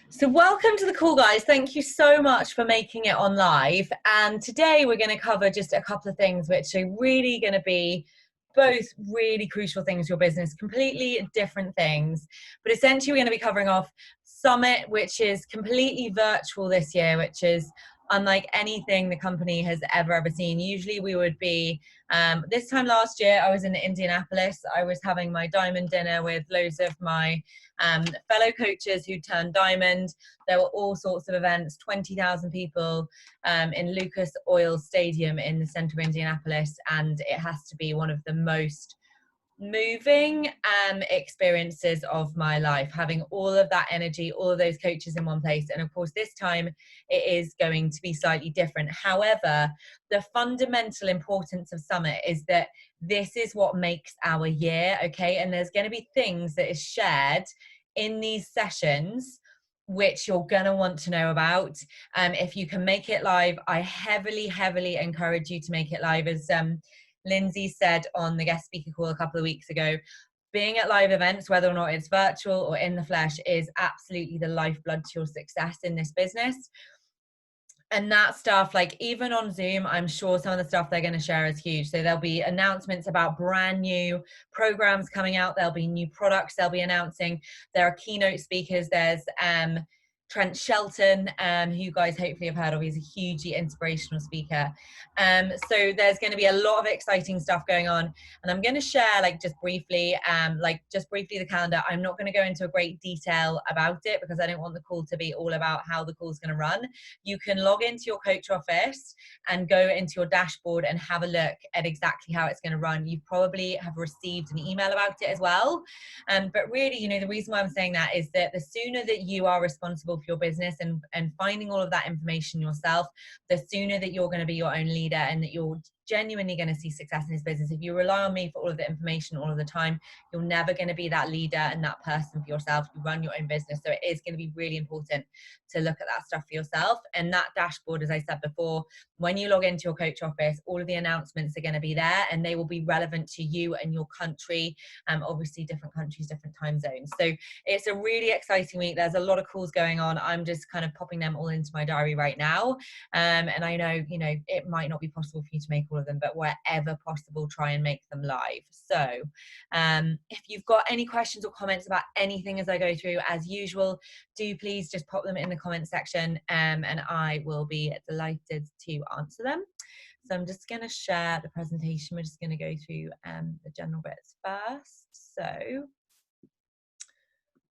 So welcome to the call, guys. Thank you so much for making it on live. And today we're going to cover just a couple of things which are really going to be both really crucial things for your business, completely different things. But essentially we're going to be covering off Summit, which is completely virtual this year, which is unlike anything the company has ever seen. Usually we would be, this time last year, I was in Indianapolis. I was having my diamond dinner with loads of my fellow coaches who turned diamond. There were all sorts of events, 20,000 people in Lucas Oil Stadium in the center of Indianapolis. And it has to be one of the most moving experiences of my life, having all of that energy, all of those coaches in one place. And of course this time it is going to be slightly different. However, the fundamental importance of Summit is that this is what makes our year, okay? And there's going to be things that is shared in these sessions which you're gonna want to know about. If you can make it live, I heavily encourage you to make it live. As Lindsay said on the guest speaker call a couple of weeks ago, being at live events, whether or not it's virtual or in the flesh, is absolutely the lifeblood to your success in this business. And that stuff, like even on Zoom, I'm sure some of the stuff they're going to share is huge. So there'll be announcements about brand new programs coming out. There'll be new products they'll be announcing. There are keynote speakers. There's Trent Shelton, who you guys hopefully have heard of. He's a hugely inspirational speaker. So there's going to be a lot of exciting stuff going on. And I'm going to share just briefly the calendar. I'm not going to go into a great detail about it because I don't want the call to be all about how the call's going to run. You can log into your coach office and go into your dashboard and have a look at exactly how it's going to run. You probably have received an email about it as well. But really, the reason why I'm saying that is that the sooner that you are responsible for your business and finding all of that information yourself, the sooner that you're going to be your own leader and that you're genuinely going to see success in this business. If you rely on me for all of the information all of the time, you're never going to be that leader and that person for yourself. You run your own business. So it is going to be really important to look at that stuff for yourself. And that dashboard, as I said before, when you log into your coach office, all of the announcements are going to be there and they will be relevant to you and your country. Obviously different countries, different time zones. So it's a really exciting week. There's a lot of calls going on. I'm just kind of popping them all into my diary right now. And I know, it might not be possible for you to make all of them, but wherever possible, try and make them live. So if you've got any questions or comments about anything as I go through, as usual, do please just pop them in the comment section and I will be delighted to answer them. So I'm just going to share the presentation. We're just going to go through the general bits first. So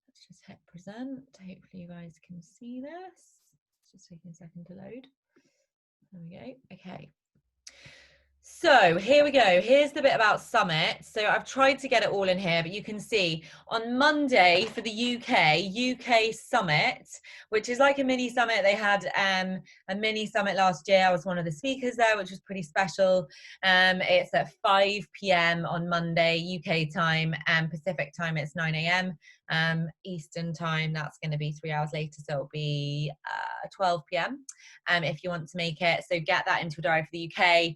let's just hit present. Hopefully you guys can see this. It's just taking a second to load. There we go. Okay. So here we go. Here's the bit about Summit. So I've tried to get it all in here, but you can see on Monday for the UK Summit, which is like a mini summit. They had a mini summit last year. I was one of the speakers there, which was pretty special. It's at 5 p.m. on Monday, UK time, and Pacific time it's 9 a.m. Eastern time, that's going to be 3 hours later, so it'll be 12 p.m. If you want to make it. So get that into a diary for the UK.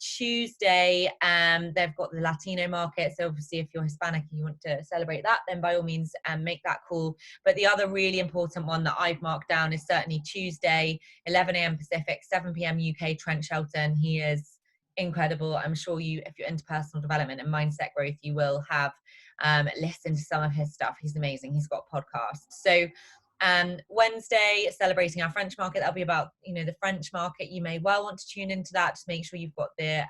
Tuesday, they've got the Latino market, so obviously if you're Hispanic and you want to celebrate that, then by all means make that call. But the other really important one that I've marked down is certainly Tuesday, 11 a.m. Pacific, 7 p.m. UK, Trent Shelton. He is incredible. I'm sure if you're into personal development and mindset growth, you will have listened to some of his stuff. He's amazing. He's got podcasts. So Wednesday, celebrating our French market. That'll be about the French market. You may well want to tune into that. Just make sure you've got the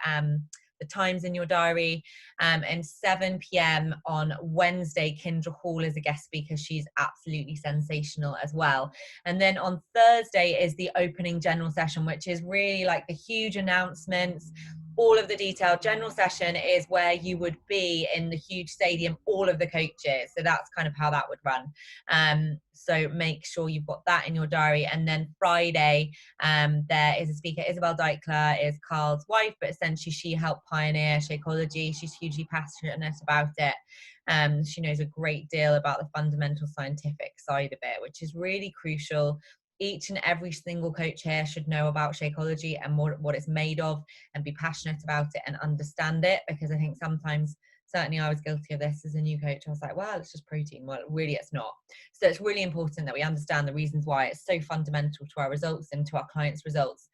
times in your diary. And 7 p.m. on Wednesday, Kendra Hall is a guest speaker. She's absolutely sensational as well. And then on Thursday is the opening general session, which is really like the huge announcements. All of the detailed general session is where you would be in the huge stadium, all of the coaches. So that's kind of how that would run. So make sure you've got that in your diary. And then Friday, there is a speaker, Isabel Deichler is Carl's wife, but essentially she helped pioneer Shakeology. She's hugely passionate about it. She knows a great deal about the fundamental scientific side of it, which is really crucial. Each and every single coach here should know about Shakeology and what it's made of and be passionate about it and understand it, because I think sometimes certainly I was guilty of this as a new coach. I was like, well, it's just protein. Well, really it's not. So it's really important that we understand the reasons why it's so fundamental to our results and to our clients' results.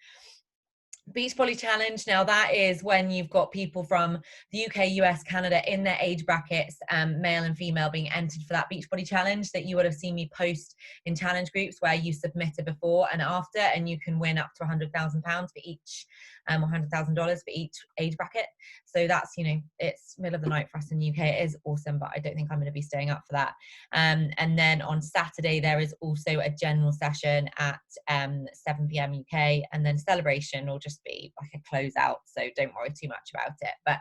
Beachbody Challenge, now that is when you've got people from the UK, US, Canada in their age brackets, male and female, being entered for that Beachbody Challenge that you would have seen me post in challenge groups where you submit a before and after, and you can win up to £100,000 for each, or $100,000 for each age bracket. So that's, you know, it's middle of the night for us in the UK. It is awesome, but I don't think I'm going to be staying up for that. And then on Saturday, there is also a general session at 7 p.m. UK, and then celebration will just be like a closeout. So don't worry too much about it. But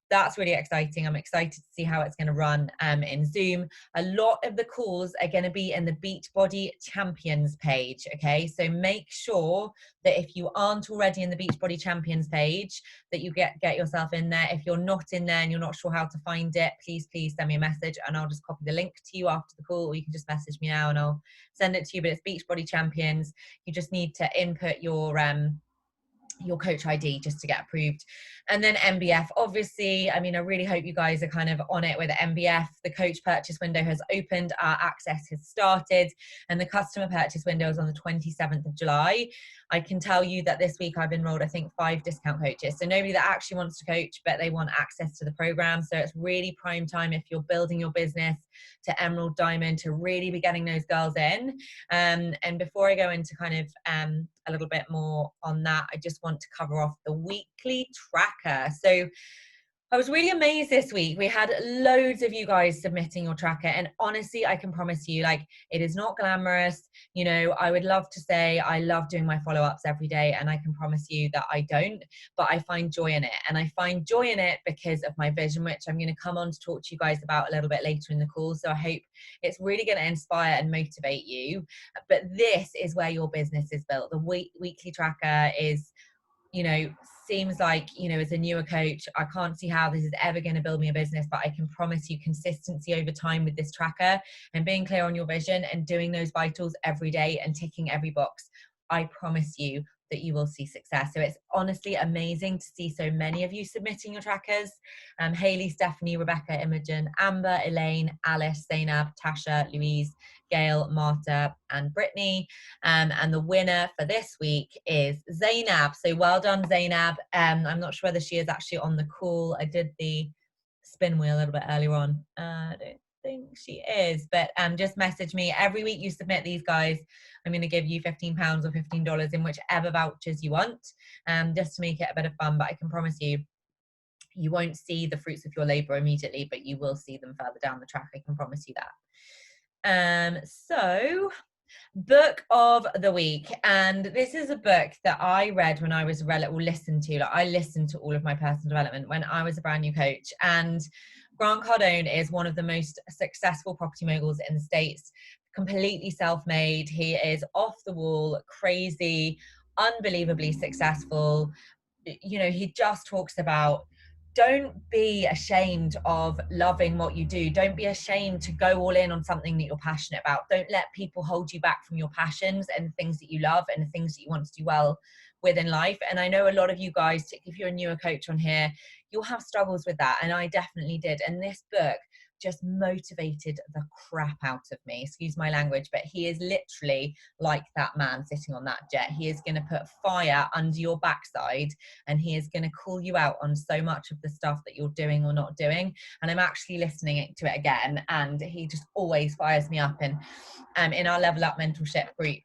that's really exciting. I'm excited to see how it's going to run in Zoom. A lot of the calls are going to be in the Beachbody Champions page. Okay, so make sure that if you aren't already in the Beachbody Champions page, that you get yourself in there. If you're not in there and you're not sure how to find it, please send me a message and I'll just copy the link to you after the call, or you can just message me now and I'll send it to you. But it's Beachbody Champions. You just need to input your coach ID just to get approved. And then MBF, obviously, I mean, I really hope you guys are kind of on it with MBF. The coach purchase window has opened, our access has started, and the customer purchase window is on the 27th of July. I can tell you that this week I've enrolled, I think, 5 discount coaches. So nobody that actually wants to coach, but they want access to the program. So it's really prime time if you're building your business to Emerald Diamond to really be getting those girls in. And before I go into kind of a little bit more on that, I just want to cover off the weekly tracker. So I was really amazed this week. We had loads of you guys submitting your tracker, and honestly, I can promise you, like, it is not glamorous. You know, I would love to say I love doing my follow-ups every day, and I can promise you that I don't, but I find joy in it. And I find joy in it because of my vision, which I'm going to come on to talk to you guys about a little bit later in the call. So I hope it's really going to inspire and motivate you. But this is where your business is built. The weekly tracker is, you know, seems like, you know, as a newer coach, I can't see how this is ever going to build me a business, but I can promise you consistency over time with this tracker and being clear on your vision and doing those vitals every day and ticking every box. I promise you that you will see success. So it's honestly amazing to see so many of you submitting your trackers. Hayley, Stephanie, Rebecca, Imogen, Amber, Elaine, Alice, Zainab, Tasha, Louise, Gail, Marta, and Brittany. And the winner for this week is Zainab. So well done, Zainab. I'm not sure whether she is actually on the call. I did the spin wheel a little bit earlier on. I don't think she is, but just message me. Every week you submit these, guys, I'm going to give you £15 or $15 in whichever vouchers you want, just to make it a bit of fun. But I can promise you, you won't see the fruits of your labor immediately, but you will see them further down the track. I can promise you that. So book of the week, and this is a book that I read when I was listened to. Like, I listened to all of my personal development when I was a brand new coach, and Grant Cardone is one of the most successful property moguls in the States, completely self-made. He is off the wall, crazy, unbelievably successful. You know, he just talks about, don't be ashamed of loving what you do. Don't be ashamed to go all in on something that you're passionate about. Don't let people hold you back from your passions and things that you love and the things that you want to do well with in life. And I know a lot of you guys, if you're a newer coach on here, you'll have struggles with that. And I definitely did. And this book just motivated the crap out of me, excuse my language, but he is literally like that man sitting on that jet. He is going to put fire under your backside, and he is going to call you out on so much of the stuff that you're doing or not doing. And I'm actually listening to it again, and he just always fires me up. And in our Level Up Mentorship group,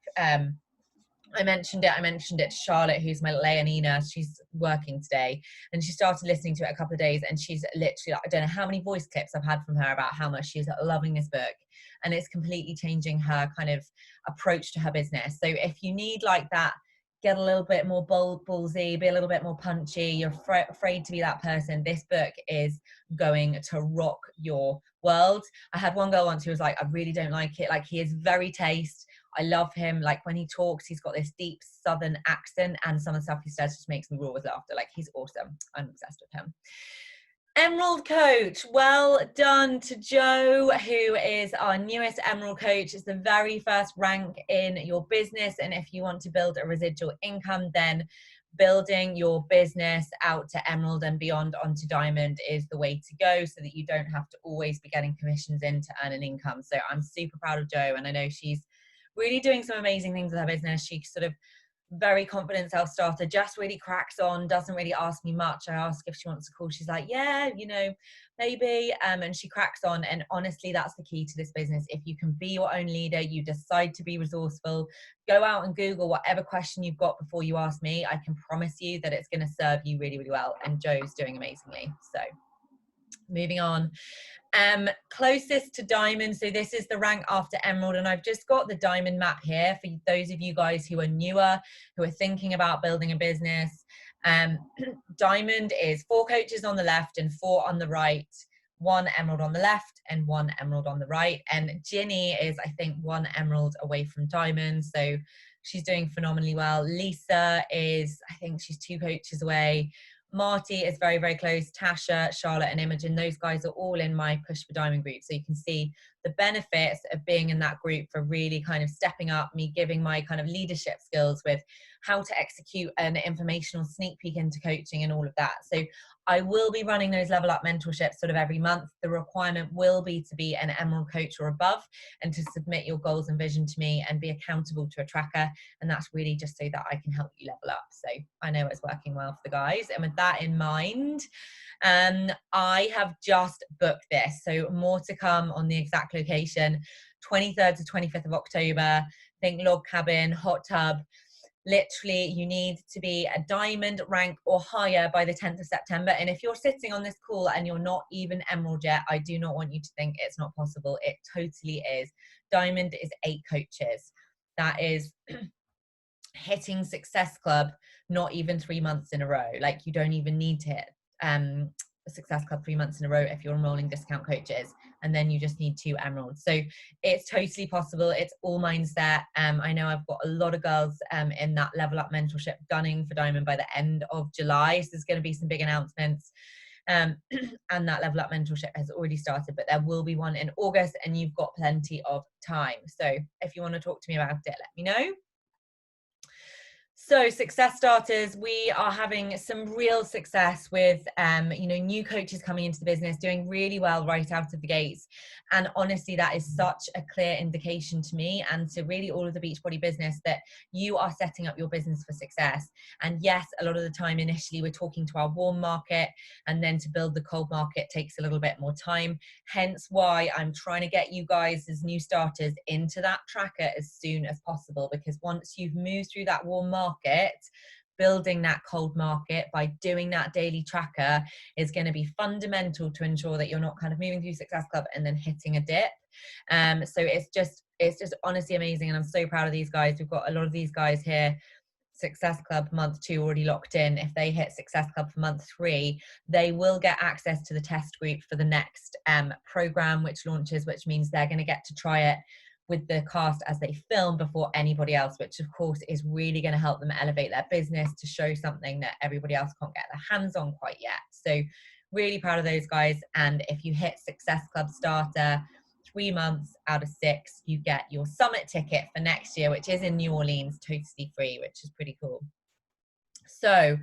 I mentioned it to Charlotte, who's my Leonina. She's working today, and she started listening to it a couple of days, and she's literally, I don't know how many voice clips I've had from her about how much she's loving this book, and it's completely changing her kind of approach to her business. So if you need like that, get a little bit more ballsy, be a little bit more punchy, you're afraid to be that person, this book is going to rock your world. I had one girl once who was like, I really don't like it. Like, he is very taste. I love him. Like, when he talks, he's got this deep Southern accent, and some of the stuff he says just makes me roar with laughter. Like, he's awesome. I'm obsessed with him. Emerald Coach, well done to Joe, who is our newest Emerald Coach. It's the very first rank in your business, and if you want to build a residual income, then building your business out to Emerald and beyond onto Diamond is the way to go, so that you don't have to always be getting commissions in to earn an income. So I'm super proud of Jo, and I know she's really doing some amazing things with her business. She sort of very confident self-starter, just really cracks on, doesn't really ask me much. I ask if she wants to call, she's like, yeah, you know, maybe, and she cracks on. And honestly, that's the key to this business. If you can be your own leader, you decide to be resourceful, go out and Google whatever question you've got before you ask me, I can promise you that it's going to serve you really, really well. And Jo's doing amazingly. So moving on. Closest to Diamond, so this is the rank after Emerald, and I've just got the Diamond map here for those of you guys who are newer, who are thinking about building a business. Diamond is 4 coaches on the left and 4 on the right, 1 Emerald on the left and 1 Emerald on the right, and Ginny is, I think, 1 Emerald away from Diamond, so she's doing phenomenally well. Lisa is, I think she's 2 coaches away. Marty is very, very close. Tasha, Charlotte, and Imogen, those guys are all in my Push for Diamond group. So you can see the benefits of being in that group for really kind of stepping up, me giving my kind of leadership skills with how to execute an informational sneak peek into coaching and all of that. So I will be running those level up mentorships sort of every month. The requirement will be to be an Emerald coach or above and to submit your goals and vision to me and be accountable to a tracker. And that's really just so that I can help you level up. So I know it's working well for the guys. And with that in mind, I have just booked this. So more to come on the exact location, 23rd to 25th of October. Think log cabin, hot tub. Literally, you need to be a Diamond rank or higher by the 10th of September. And if you're sitting on this call and you're not even Emerald yet, I do not want you to think it's not possible. It totally is. Diamond is 8 coaches. That is hitting Success Club not even 3 months in a row. Like, you don't even need to hit Success Club 3 months in a row if you're enrolling discount coaches, and then you just need 2 Emeralds. So it's totally possible. It's all mindset. I know I've got a lot of girls in that level up mentorship gunning for Diamond by the end of July. So there's going to be some big announcements. And that level up mentorship has already started, but there will be one in August, and you've got plenty of time. So if you want to talk to me about it, let me know. So Success Starters, we are having some real success with, you know, new coaches coming into the business, doing really well right out of the gates. And honestly, that is such a clear indication to me and to really all of the Beachbody business that you are setting up your business for success. And yes, a lot of the time initially we're talking to our warm market, and then to build the cold market takes a little bit more time. Hence why I'm trying to get you guys as new starters into that tracker as soon as possible, because once you've moved through that warm market, building that cold market by doing that daily tracker is going to be fundamental to ensure that you're not kind of moving through Success Club and then hitting a dip. So it's just honestly amazing, and I'm so proud of these guys. We've got a lot of these guys here. Success Club month 2 already locked in. If they hit Success Club for month 3, they will get access to the test group for the next program which launches, which means they're going to get to try it with the cast as they film before anybody else, which of course is really going to help them elevate their business to show something that everybody else can't get their hands on quite yet. So really proud of those guys. And if you hit Success Club starter 3 months out of 6, you get your summit ticket for next year, which is in New Orleans, totally free, which is pretty cool. So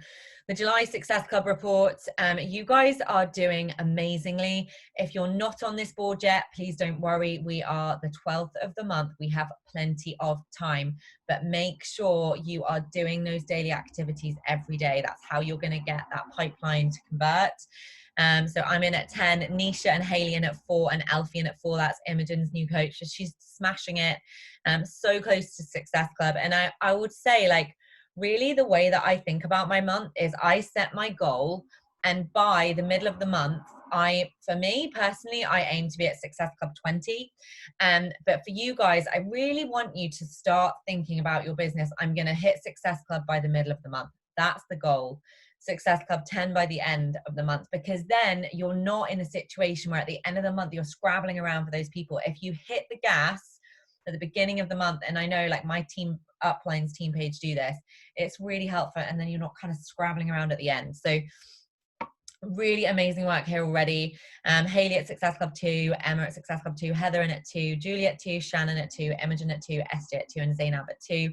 the July Success Club report, you guys are doing amazingly. If you're not on this board yet, please don't worry. We are the 12th of the month. We have plenty of time, but make sure you are doing those daily activities every day. That's how you're going to get that pipeline to convert. So I'm in at 10, Nisha and Haley in at 4, and Alfie in at 4. That's Imogen's new coach. She's smashing it. So close to Success Club. And I would say, like, really the way that I think about my month is I set my goal, and by the middle of the month, for me personally, I aim to be at Success Club 20. But for you guys, I really want you to start thinking about your business. I'm going to hit Success Club by the middle of the month. That's the goal. Success Club 10 by the end of the month, because then you're not in a situation where at the end of the month you're scrabbling around for those people. If you hit the gas at the beginning of the month, and I know like my team uplines team page do this, it's really helpful, and then you're not kind of scrabbling around at the end. So really amazing work here already. Haley at Success Club 2, Emma at Success Club 2, Heather in at 2, Julie at 2, Shannon at 2, Imogen at 2, Esther at 2, and Zainab at 2.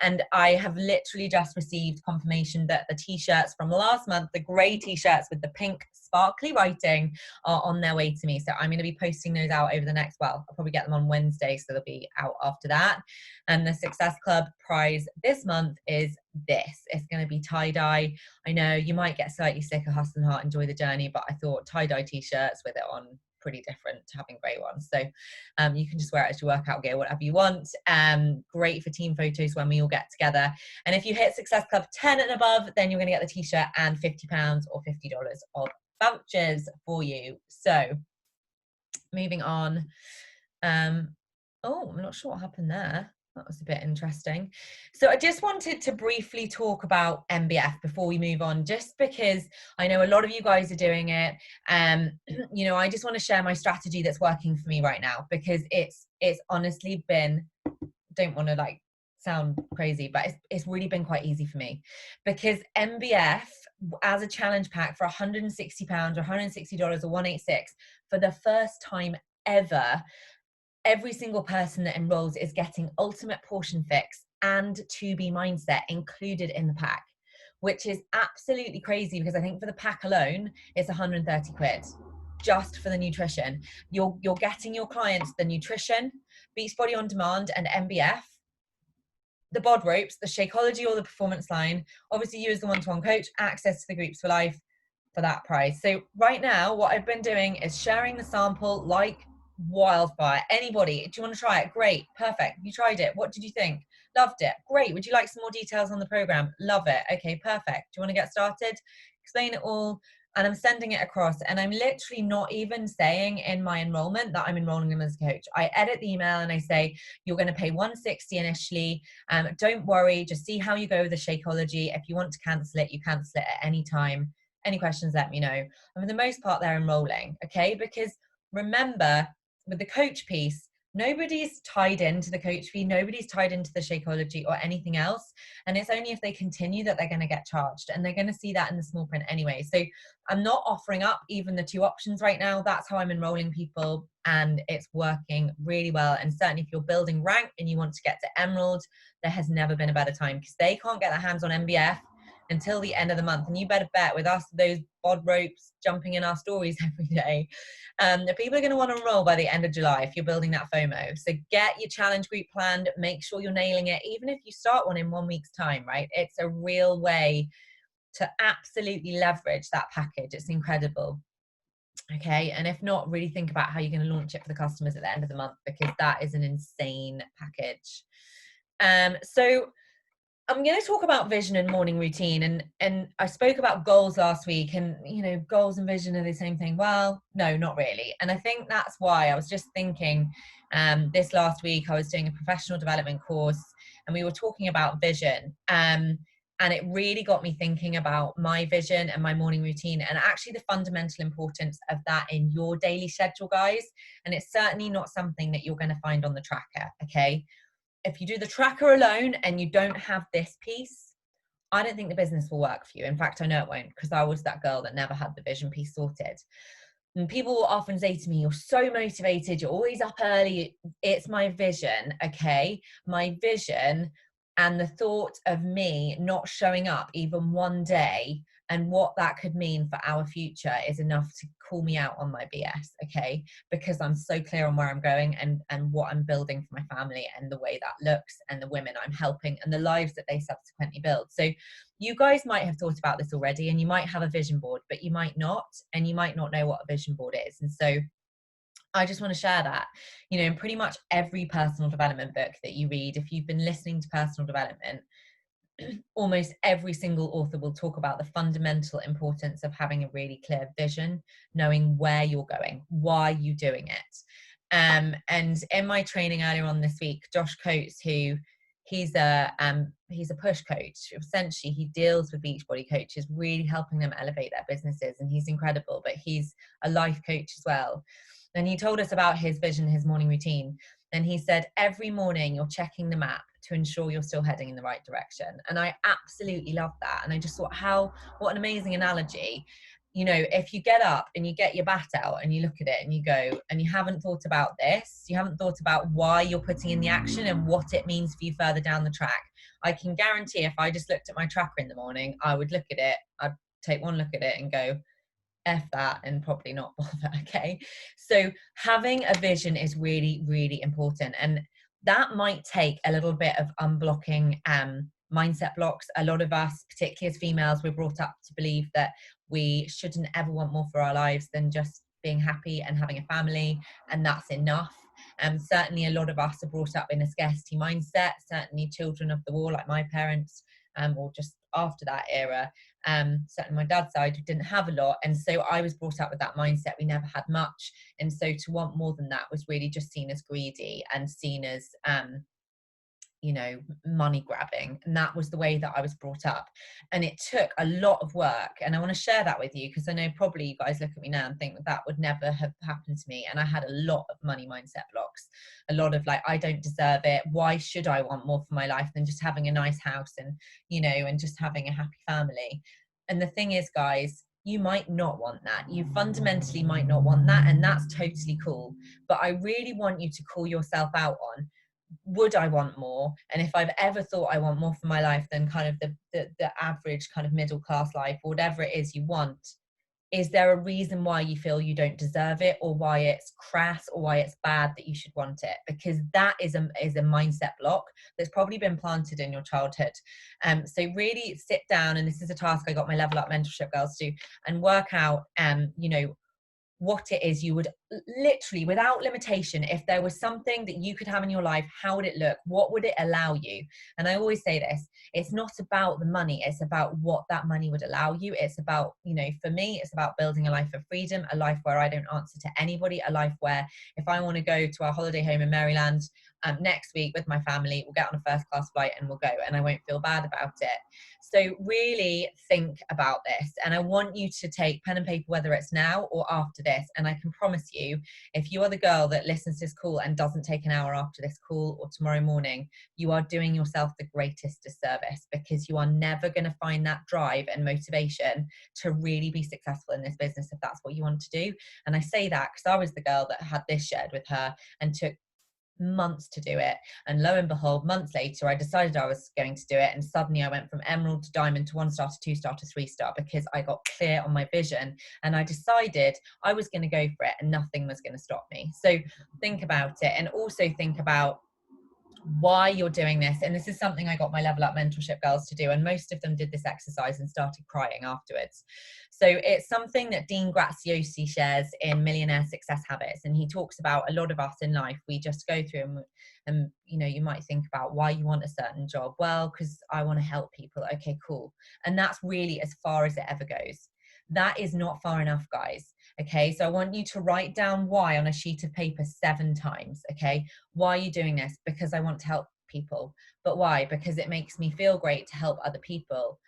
And I have literally just received confirmation that the t-shirts from last month, the grey t-shirts with the pink sparkly writing, are on their way to me. So I'm going to be posting those out over the next, well, I'll probably get them on Wednesday, so they'll be out after that. And the Success Club prize this month is this. It's going to be tie-dye. I know you might get slightly sick of Hustle and Heart, Enjoy the Journey, but I thought tie-dye t-shirts with it on, pretty different to having grey ones. So you can just wear it as your workout gear, whatever you want. Great for team photos when we all get together. And if you hit Success Club 10 and above, then you're going to get the t-shirt and £50 or $50 of vouchers for you. So moving on. I'm not sure what happened there. That was a bit interesting. So I just wanted to briefly talk about MBF before we move on, just because I know a lot of you guys are doing it. You know, I just want to share my strategy that's working for me right now, because it's honestly been, don't want to like sound crazy, but it's really been quite easy for me, because MBF as a challenge pack for £160 or $160 or 186 for the first time ever, every single person that enrolls is getting Ultimate Portion Fix and 2B Mindset included in the pack, which is absolutely crazy, because I think for the pack alone, it's 130 quid just for the nutrition. You're getting your clients the nutrition, Beachbody On Demand and MBF, the bod ropes, the Shakeology or the performance line, obviously you as the one-to-one coach, access to the groups for life for that price. So right now, what I've been doing is sharing the sample like wildfire. Anybody, do you want to try it? Great, perfect. You tried it. What did you think? Loved it. Great. Would you like some more details on the program? Love it. Okay, perfect. Do you want to get started? Explain it all. And I'm sending it across, and I'm literally not even saying in my enrollment that I'm enrolling them as a coach. I edit the email and I say, you're going to pay 160 initially. Don't worry, just see how you go with the Shakeology. If you want to cancel it, you cancel it at any time. Any questions, let me know. And for the most part, they're enrolling, okay? Because remember, with the coach piece, nobody's tied into the coach fee, nobody's tied into the Shakeology or anything else. And it's only if they continue that they're going to get charged, and they're going to see that in the small print anyway. So I'm not offering up even the two options right now. That's how I'm enrolling people, and it's working really well. And certainly if you're building rank and you want to get to Emerald, there has never been a better time, because they can't get their hands on MBF until the end of the month. And you better bet with us, those bod ropes jumping in our stories every day, people are going to want to enroll by the end of July if you're building that FOMO. So get your challenge group planned, make sure you're nailing it, even if you start one in 1 week's time, right? It's a real way to absolutely leverage that package. It's incredible. Okay, and if not, really think about how you're going to launch it for the customers at the end of the month, because that is an insane package. So I'm going to talk about vision and morning routine, and I spoke about goals last week, and you know, goals and vision are the same thing. Well, no, not really. And I think that's why I was just thinking, this last week I was doing a professional development course, and we were talking about vision, and it really got me thinking about my vision and my morning routine, and actually the fundamental importance of that in your daily schedule, guys. And it's certainly not something that you're going to find on the tracker, okay? If you do the tracker alone and you don't have this piece, I don't think the business will work for you. In fact, I know it won't, because I was that girl that never had the vision piece sorted. And people will often say to me, you're so motivated, you're always up early. It's my vision, okay? My vision and the thought of me not showing up even one day and what that could mean for our future is enough to call me out on my BS, okay? Because I'm so clear on where I'm going and what I'm building for my family, and the way that looks, and the women I'm helping, and the lives that they subsequently build. So you guys might have thought about this already, and you might have a vision board, but you might not, and you might not know what a vision board is. And so I just want to share that, you know, in pretty much every personal development book that you read, if you've been listening to personal development, almost every single author will talk about the fundamental importance of having a really clear vision, knowing where you're going, why you're doing it. And in my training earlier on this week, Josh Coates, who he's a push coach. Essentially, he deals with Beachbody coaches, really helping them elevate their businesses, and he's incredible. But he's a life coach as well. And he told us about his vision, his morning routine. And he said, every morning you're checking the map to ensure you're still heading in the right direction. And I absolutely love that. And I just thought, what an amazing analogy. You know, if you get up and you get your bat out and you look at it and you go, and you haven't thought about this, you haven't thought about why you're putting in the action and what it means for you further down the track, I can guarantee if I just looked at my tracker in the morning, I would look at it, I'd take one look at it and go, F that, and probably not bother. Okay. So having a vision is really, really important. And that might take a little bit of unblocking mindset blocks. A lot of us, particularly as females, we're brought up to believe that we shouldn't ever want more for our lives than just being happy and having a family, and that's enough. Certainly a lot of us are brought up in a scarcity mindset, certainly children of the war like my parents, or just after that era. Certainly my dad's side, we didn't have a lot, and so I was brought up with that mindset. We never had much, and so to want more than that was really just seen as greedy and seen as you know, money grabbing. And that was the way that I was brought up, and it took a lot of work. And I want to share that with you because I know probably you guys look at me now and think that that would never have happened to me. And I had a lot of money mindset blocks, a lot of like, I don't deserve it, why should I want more for my life than just having a nice house and, you know, and just having a happy family. And the thing is, guys, you might not want that. You fundamentally might not want that, and that's totally cool. But I really want you to call yourself out on, would I want more? And if I've ever thought I want more for my life than kind of the average kind of middle class life, or whatever it is you want, is there a reason why you feel you don't deserve it, or why it's crass, or why it's bad that you should want it? Because that is a mindset block that's probably been planted in your childhood. So really sit down, and this is a task I got my Level Up mentorship girls to do, and work out you know, what it is you would literally, without limitation, if there was something that you could have in your life, how would it look? What would it allow you? And I always say this, it's not about the money, it's about what that money would allow you. It's about, you know, for me, it's about building a life of freedom, a life where I don't answer to anybody, a life where if I want to go to our holiday home in Maryland next week with my family, we'll get on a first class flight and we'll go, and I won't feel bad about it. So really think about this, and I want you to take pen and paper, whether it's now or after this. And I can promise you, if you are the girl that listens to this call and doesn't take an hour after this call or tomorrow morning, you are doing yourself the greatest disservice, because you are never going to find that drive and motivation to really be successful in this business if that's what you want to do. And I say that because I was the girl that had this shared with her and took months to do it, and lo and behold, months later I decided I was going to do it, and suddenly I went from emerald to diamond to 1 star to 2 star to 3 star, because I got clear on my vision and I decided I was going to go for it, and nothing was going to stop me. So think about it, and also think about why you're doing this. And this is something I got my Level Up mentorship girls to do, and most of them did this exercise and started crying afterwards. So it's something that Dean Graziosi shares in Millionaire Success Habits, and he talks about a lot of us in life, we just go through and you know, you might think about why you want a certain job. Well, because I want to help people. Okay, cool. And that's really as far as it ever goes. That is not far enough, guys. Okay, so I want you to write down why on a sheet of paper 7 times. Okay, why are you doing this? Because I want to help people. But why? Because it makes me feel great to help other people.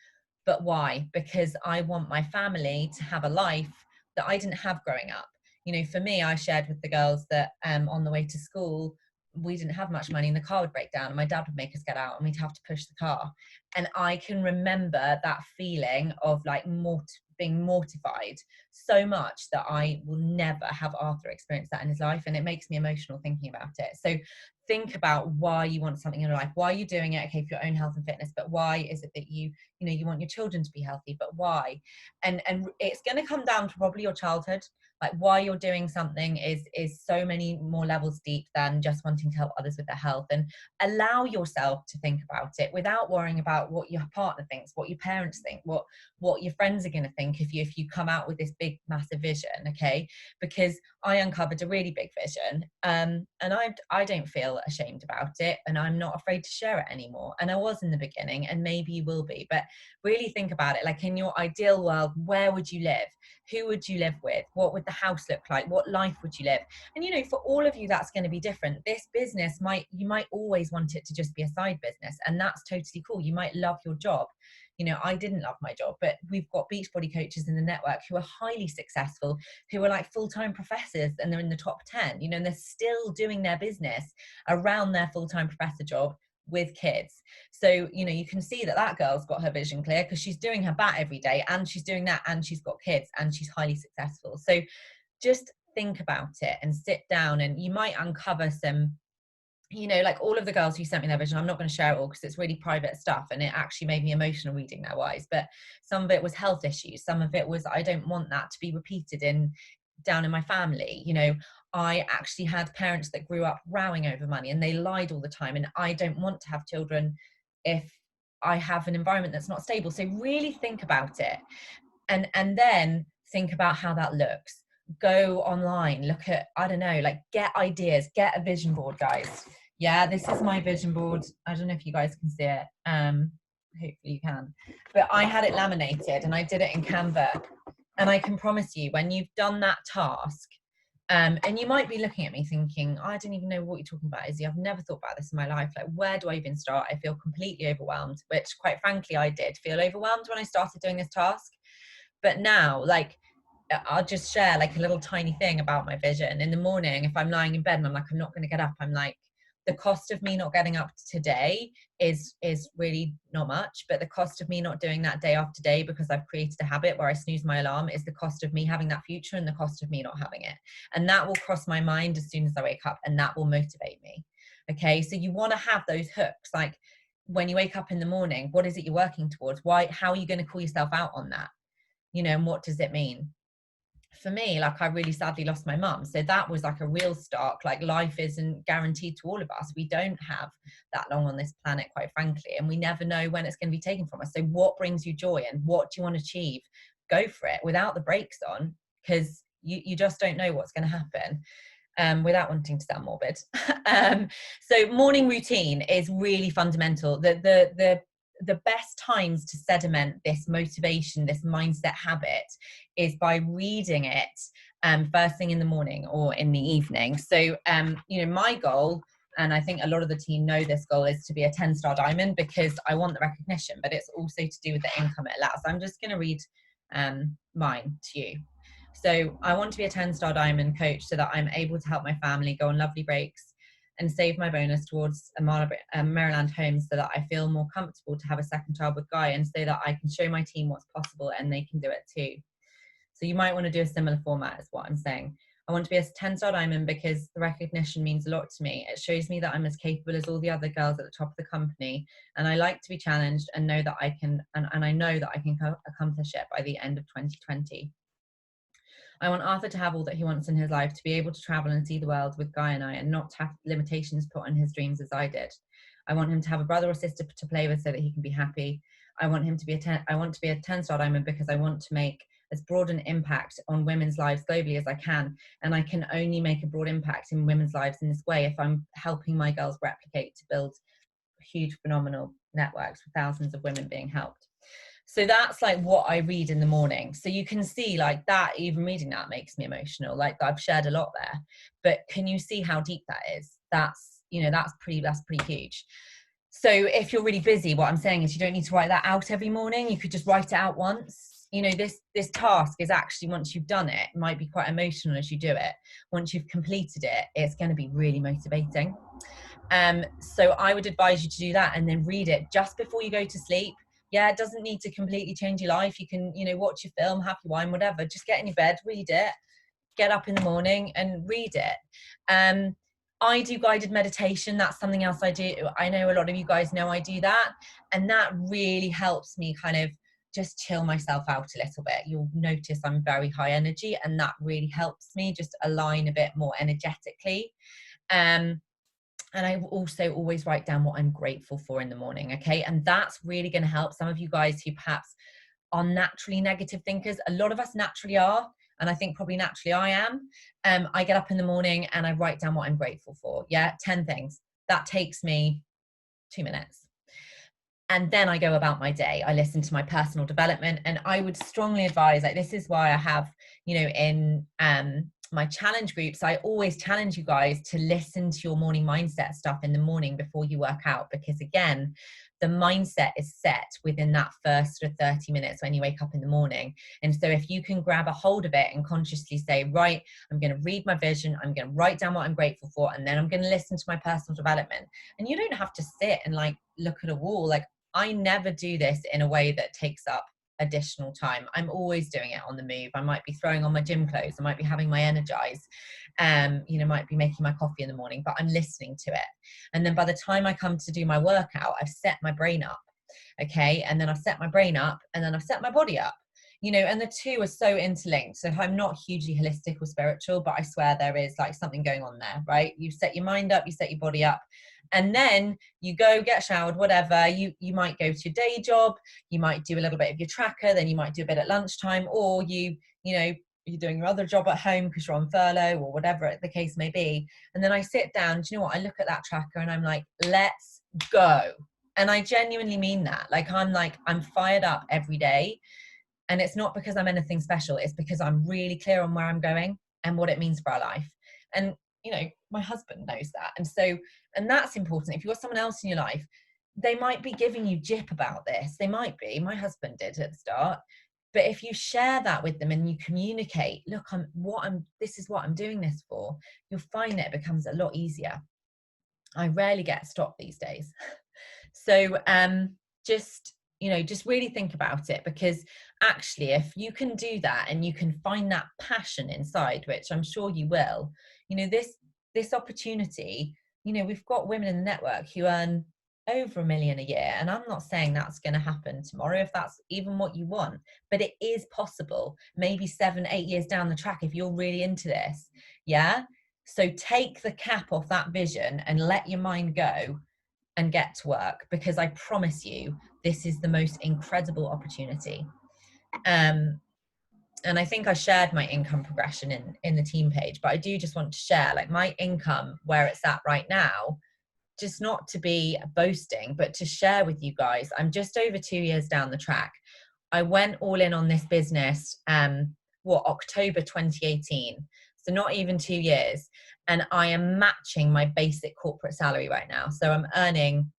But why? Because I want my family to have a life that I didn't have growing up. You know, for me, I shared with the girls that on the way to school, we didn't have much money and the car would break down and my dad would make us get out and we'd have to push the car. And I can remember that feeling of like being mortified so much that I will never have Arthur experience that in his life. And it makes me emotional thinking about it. So think about why you want something in your life. Why are you doing it? Okay, for your own health and fitness, but why is it that you know, you want your children to be healthy, but why? And it's going to come down to probably your childhood. Like why you're doing something is so many more levels deep than just wanting to help others with their health. And allow yourself to think about it without worrying about what your partner thinks, what your parents think, what your friends are going to think if you come out with this big massive vision. Okay, because I uncovered a really big vision, and I don't feel ashamed about it, and I'm not afraid to share it anymore. And I was in the beginning, and maybe you will be, but really think about it. Like in your ideal world, where would you live? Who would you live with? What would the house look like? What life would you live? And you know, for all of you, that's going to be different. This business you might always want it to just be a side business, and that's totally cool. You might love your job. You know, I didn't love my job, but we've got Beachbody coaches in the network who are highly successful, who are like full-time professors, and they're in the top 10, you know, and they're still doing their business around their full-time professor job with kids. So, you know, you can see that that girl's got her vision clear because she's doing her bat every day and she's doing that and she's got kids and she's highly successful. So just think about it and sit down, and you might uncover some you know, like all of the girls who sent me their vision, I'm not going to share it all because it's really private stuff and it actually made me emotional reading their whys, but some of it was health issues, some of it was I don't want that to be repeated down in my family. You know, I actually had parents that grew up rowing over money and they lied all the time, and I don't want to have children if I have an environment that's not stable. So really think about it, and then think about how that looks. Go online, look at, I don't know, like get ideas, get a vision board, guys. Yeah, this is my vision board. I don't know if you guys can see it. Hopefully you can. But I had it laminated and I did it in Canva. And I can promise you, when you've done that task, and you might be looking at me thinking, I don't even know what you're talking about, Izzy. I've never thought about this in my life. Like, where do I even start? I feel completely overwhelmed, which quite frankly, I did feel overwhelmed when I started doing this task. But now, like, I'll just share like a little tiny thing about my vision. In the morning, if I'm lying in bed and I'm like, I'm not going to get up, I'm like, the cost of me not getting up today is really not much, but the cost of me not doing that day after day because I've created a habit where I snooze my alarm is the cost of me having that future and the cost of me not having it. And that will cross my mind as soon as I wake up, and that will motivate me. Okay, so you want to have those hooks, like when you wake up in the morning, what is it you're working towards? Why, how are you going to call yourself out on that? You know, and what does it mean? For me, like, I really sadly lost my mum, so that was like a real stark, like, life isn't guaranteed to all of us. We don't have that long on this planet, quite frankly, and we never know when it's going to be taken from us. So what brings you joy and what do you want to achieve? Go for it without the brakes on, because you just don't know what's going to happen. Without wanting to sound morbid. So morning routine is really fundamental. The best times to sediment this motivation, this mindset habit, is by reading it first thing in the morning or in the evening. So, you know, my goal, and I think a lot of the team know this goal, is to be a 10-star diamond because I want the recognition, but it's also to do with the income it allows. So I'm just going to read mine to you. So I want to be a 10-star diamond coach so that I'm able to help my family go on lovely breaks and save my bonus towards a Maryland home so that I feel more comfortable to have a second child with Guy, and so that I can show my team what's possible and they can do it too. So you might want to do a similar format, is what I'm saying. I want to be a 10-star diamond because the recognition means a lot to me. It shows me that I'm as capable as all the other girls at the top of the company, and I like to be challenged and know that I can, and I know that I can accomplish it by the end of 2020. I want Arthur to have all that he wants in his life, to be able to travel and see the world with Guy and I, and not to have limitations put on his dreams as I did. I want him to have a brother or sister to play with so that he can be happy. I want him to be I want to be a 10-star diamond because I want to make as broad an impact on women's lives globally as I can. And I can only make a broad impact in women's lives in this way if I'm helping my girls replicate to build huge, phenomenal networks with thousands of women being helped. So that's like what I read in the morning. So you can see, like, that, even reading that makes me emotional. Like, I've shared a lot there, but can you see how deep that is? That's, you know, that's pretty huge. So if you're really busy, what I'm saying is you don't need to write that out every morning. You could just write it out once. You know, this task is actually, once you've done it, it might be quite emotional as you do it. Once you've completed it, it's going to be really motivating. So I would advise you to do that and then read it just before you go to sleep. Yeah, it doesn't need to completely change your life. You can, you know, watch your film, have your wine, whatever. Just get in your bed, read it, get up in the morning and read it. I do guided meditation. That's something else I do. I know a lot of you guys know I do that. And that really helps me kind of just chill myself out a little bit. You'll notice I'm very high energy, and that really helps me just align a bit more energetically. And I also always write down what I'm grateful for in the morning, okay? And that's really going to help some of you guys who perhaps are naturally negative thinkers. A lot of us naturally are, and I think probably naturally I am. I get up in the morning and I write down what I'm grateful for. Yeah, 10 things. That takes me 2 minutes. And then I go about my day. I listen to my personal development, and I would strongly advise, like, this is why I have, you know, in my challenge groups, I always challenge you guys to listen to your morning mindset stuff in the morning before you work out, because again, the mindset is set within that first sort of 30 minutes when you wake up in the morning. And so if you can grab a hold of it and consciously say, right, I'm going to read my vision, I'm going to write down what I'm grateful for, and then I'm going to listen to my personal development. And you don't have to sit and like look at a wall. Like, I never do this in a way that takes up additional time. I'm always doing it on the move. I might be throwing on my gym clothes. I might be having my Energize, might be making my coffee in the morning, but I'm listening to it. And then by the time I come to do my workout, I've set my brain up. Okay. And then I've set my brain up, and then I've set my body up. And the two are so interlinked. So I'm not hugely holistic or spiritual, but I swear there is like something going on there, right? You set your mind up, you set your body up, and then you go get showered, whatever. You might go to your day job, you might do a little bit of your tracker, then you might do a bit at lunchtime, or you're doing your other job at home because you're on furlough or whatever the case may be. And then I sit down, do you know what? I look at that tracker and I'm like, let's go. And I genuinely mean that. I'm fired up every day. And it's not because I'm anything special. It's because I'm really clear on where I'm going and what it means for our life. And, my husband knows that. And that's important. If you've got someone else in your life, they might be giving you jip about this. They might be. My husband did at the start. But if you share that with them and you communicate, look, this is what I'm doing this for, you'll find that it becomes a lot easier. I rarely get stopped these days. So just really think about it, because actually if you can do that and you can find that passion inside, which I'm sure you will, this opportunity, we've got women in the network who earn over $1 million a year, and I'm not saying that's going to happen tomorrow if that's even what you want, but it is possible, maybe 7-8 years down the track if you're really into this. Yeah. So take the cap off that vision and let your mind go and get to work, because I promise you, this is the most incredible opportunity. And I think I shared my income progression in the team page, but I do just want to share like my income, where it's at right now, just not to be boasting, but to share with you guys. I'm just over 2 years down the track. I went all in on this business, October 2018. So not even 2 years. And I am matching my basic corporate salary right now. So I'm earning,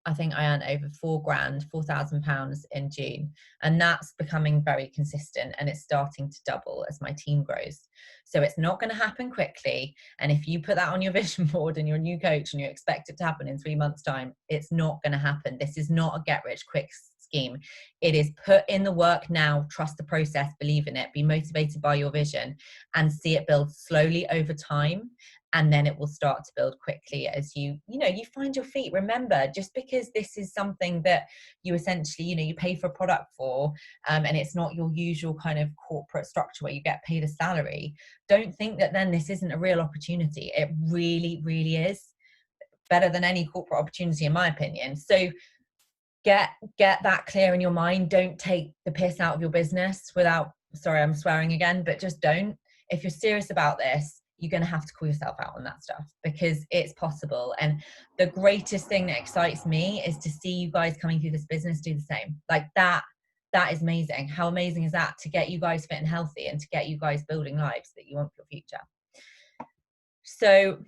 I think I earned over £4,000 in June. And that's becoming very consistent, and it's starting to double as my team grows. So it's not going to happen quickly. And if you put that on your vision board and you're a new coach and you expect it to happen in 3 months' time, it's not going to happen. This is not a get rich quick scheme. It is put in the work now, trust the process, believe in it, be motivated by your vision, and see it build slowly over time. And then it will start to build quickly as you find your feet. Remember, just because this is something that you essentially, you pay for a product for, and it's not your usual kind of corporate structure where you get paid a salary, don't think that then this isn't a real opportunity. It really, really is better than any corporate opportunity, in my opinion. So get that clear in your mind. Don't take the piss out of your business sorry, I'm swearing again, but just don't. If you're serious about this, you're going to have to call yourself out on that stuff, because it's possible. And the greatest thing that excites me is to see you guys coming through this business do the same. Like that is amazing. How amazing is that, to get you guys fit and healthy and to get you guys building lives that you want for your future? So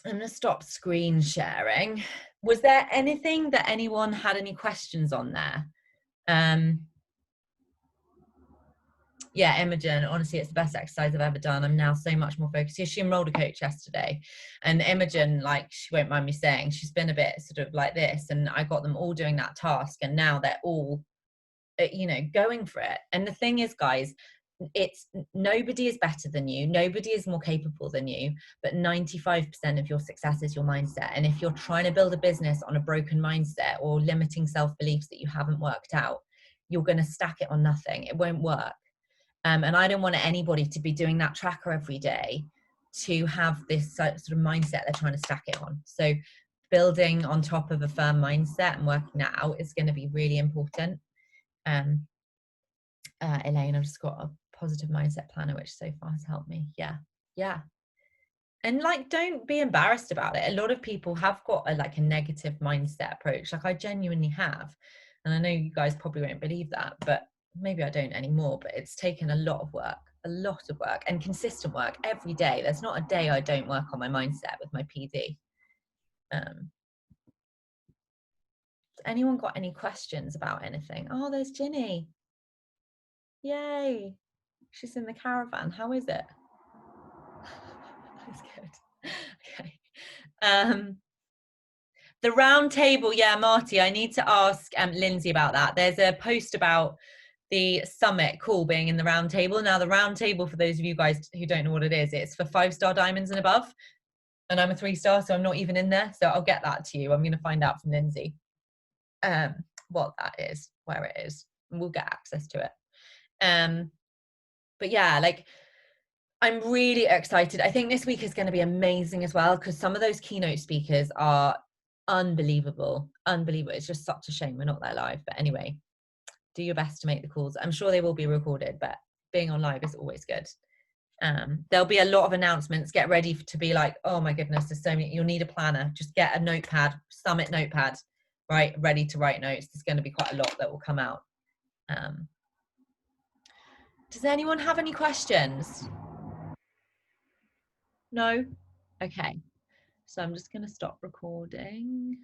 I'm going to stop screen sharing. Was there anything that anyone had any questions on there? Yeah, Imogen, honestly, it's the best exercise I've ever done. I'm now so much more focused. Yeah, she enrolled a coach yesterday, and Imogen, like, she won't mind me saying, she's been a bit sort of like this, and I got them all doing that task, and now they're all, going for it. And the thing is, guys, it's nobody is better than you, nobody is more capable than you, but 95% of your success is your mindset. And if you're trying to build a business on a broken mindset or limiting self-beliefs that you haven't worked out, you're going to stack it on nothing. It won't work. And I don't want anybody to be doing that tracker every day to have this sort of mindset they're trying to stack it on. So building on top of a firm mindset and working that out is going to be really important. Elaine, I've just got a positive mindset planner, which so far has helped me. Yeah. And like, don't be embarrassed about it. A lot of people have got a negative mindset approach. Like I genuinely have. And I know you guys probably won't believe that, but maybe I don't anymore, but it's taken a lot of work and consistent work every day. There's not a day I don't work on my mindset with my PD. Anyone got any questions about anything? Oh, there's Ginny. Yay. She's in the caravan. How is it? That's good. Okay. The round table, yeah, Marty, I need to ask Lindsay about that. There's a post about the summit call being in the round table. Now, the round table, for those of you guys who don't know what it is, it's for 5-star diamonds and above. And I'm a 3-star, so I'm not even in there. So I'll get that to you. I'm going to find out from Lindsay what that is, where it is, and we'll get access to it. But yeah, like, I'm really excited. I think this week is going to be amazing as well, because some of those keynote speakers are unbelievable. It's just such a shame we're not there live. But anyway, do your best to make the calls. I'm sure they will be recorded, but being on live is always good. There'll be a lot of announcements. Get ready to be like, oh my goodness, there's so many. You'll need a planner. Just get a notepad, Summit notepad, right, ready to write notes. There's going to be quite a lot that will come out. Does anyone have any questions? No? Okay. So I'm just going to stop recording.